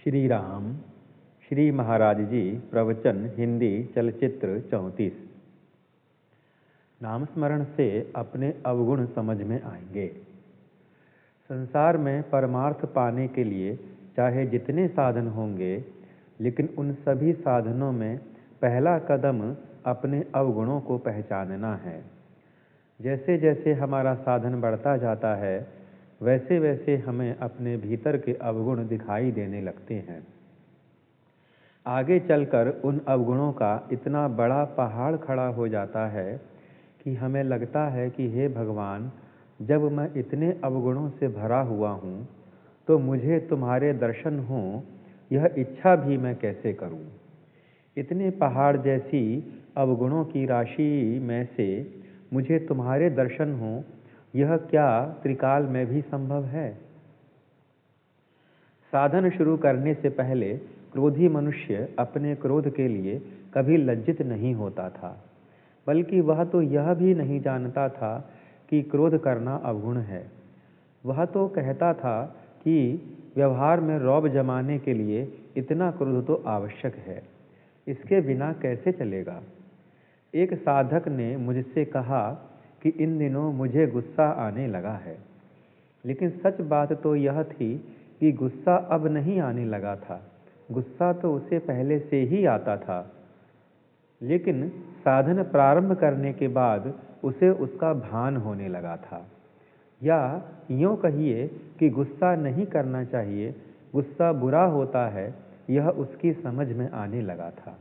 श्री राम। श्री महाराज जी प्रवचन हिंदी चलचित्र 34। नाम स्मरण से अपने अवगुण समझ में आएंगे। संसार में परमार्थ पाने के लिए चाहे जितने साधन होंगे, लेकिन उन सभी साधनों में पहला कदम अपने अवगुणों को पहचानना है। जैसे जैसे हमारा साधन बढ़ता जाता है, वैसे वैसे हमें अपने भीतर के अवगुण दिखाई देने लगते हैं। आगे चलकर उन अवगुणों का इतना बड़ा पहाड़ खड़ा हो जाता है कि हमें लगता है कि हे भगवान, जब मैं इतने अवगुणों से भरा हुआ हूँ, तो मुझे तुम्हारे दर्शन हों, यह इच्छा भी मैं कैसे करूँ। इतने पहाड़ जैसी अवगुणों की राशि में से मुझे तुम्हारे दर्शन हों, यह क्या त्रिकाल में भी संभव है। साधन शुरू करने से पहले क्रोधी मनुष्य अपने क्रोध के लिए कभी लज्जित नहीं होता था, बल्कि वह तो यह भी नहीं जानता था कि क्रोध करना अवगुण है। वह तो कहता था कि व्यवहार में रौब जमाने के लिए इतना क्रोध तो आवश्यक है, इसके बिना कैसे चलेगा। एक साधक ने मुझसे कहा कि इन दिनों मुझे गुस्सा आने लगा है, लेकिन सच बात तो यह थी कि गुस्सा अब नहीं आने लगा था। गुस्सा तो उसे पहले से ही आता था, लेकिन साधन प्रारंभ करने के बाद उसे उसका भान होने लगा था। या यूँ कहिए कि गुस्सा नहीं करना चाहिए, गुस्सा बुरा होता है, यह उसकी समझ में आने लगा था।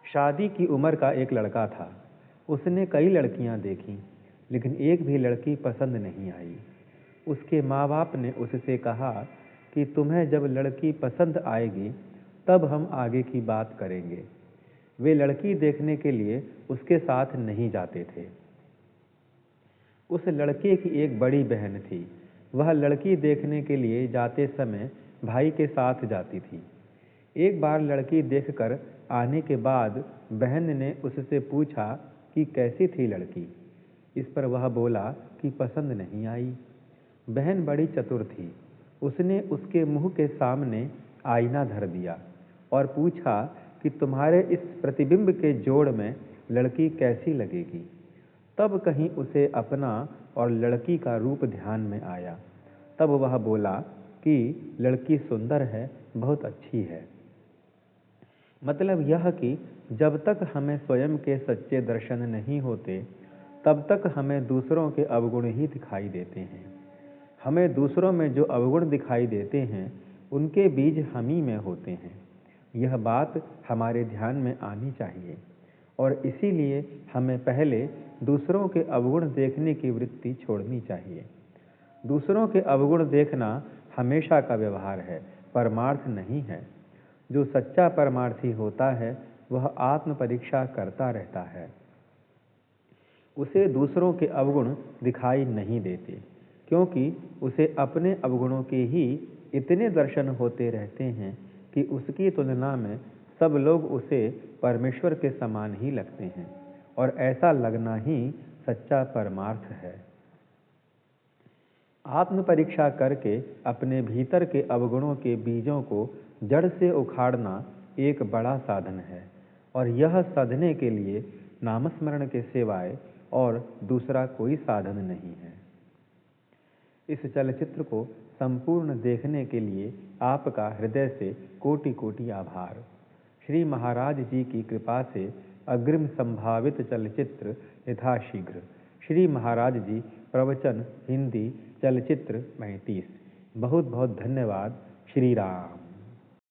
शादी की उम्र का एक लड़का था। उसने कई लड़कियां देखीं, लेकिन एक भी लड़की पसंद नहीं आई। उसके माँ बाप ने उससे कहा कि तुम्हें जब लड़की पसंद आएगी तब हम आगे की बात करेंगे। वे लड़की देखने के लिए उसके साथ नहीं जाते थे। उस लड़के की एक बड़ी बहन थी। वह लड़की देखने के लिए जाते समय भाई के साथ जाती थी। एक बार लड़की देखकर आने के बाद बहन ने उससे पूछा कि कैसी थी लड़की। इस पर वह बोला कि पसंद नहीं आई। बहन बड़ी चतुर थी। उसने उसके मुंह के सामने आईना धर दिया और पूछा कि तुम्हारे इस प्रतिबिंब के जोड़ में लड़की कैसी लगेगी। तब कहीं उसे अपना और लड़की का रूप ध्यान में आया। तब वह बोला कि लड़की सुंदर है, बहुत अच्छी है। मतलब यह कि जब तक हमें स्वयं के सच्चे दर्शन नहीं होते, तब तक हमें दूसरों के अवगुण ही दिखाई देते हैं। हमें दूसरों में जो अवगुण दिखाई देते हैं, उनके बीज हम ही में होते हैं। यह बात हमारे ध्यान में आनी चाहिए, और इसीलिए हमें पहले दूसरों के अवगुण देखने की वृत्ति छोड़नी चाहिए। दूसरों के अवगुण देखना हमेशा का व्यवहार है, परमार्थ नहीं है। जो सच्चा परमार्थी होता है, वह आत्म परीक्षा करता रहता है। उसे दूसरों के अवगुण दिखाई नहीं देते, क्योंकि उसे अपने अवगुणों के ही इतने दर्शन होते रहते हैं कि उसकी तुलना में सब लोग उसे परमेश्वर के समान ही लगते हैं, और ऐसा लगना ही सच्चा परमार्थ है। आत्म परीक्षा करके अपने भीतर के अवगुणों के बीजों को जड़ से उखाड़ना एक बड़ा साधन है, और यह साधने के लिए नामस्मरण के सिवाय और दूसरा कोई साधन नहीं है। इस चलचित्र को संपूर्ण देखने के लिए आपका हृदय से कोटि कोटि आभार। श्री महाराज जी की कृपा से अग्रिम संभावित चलचित्र यथाशीघ्र। श्री महाराज जी प्रवचन हिंदी चलचित्र 35। बहुत बहुत धन्यवाद। श्री राम।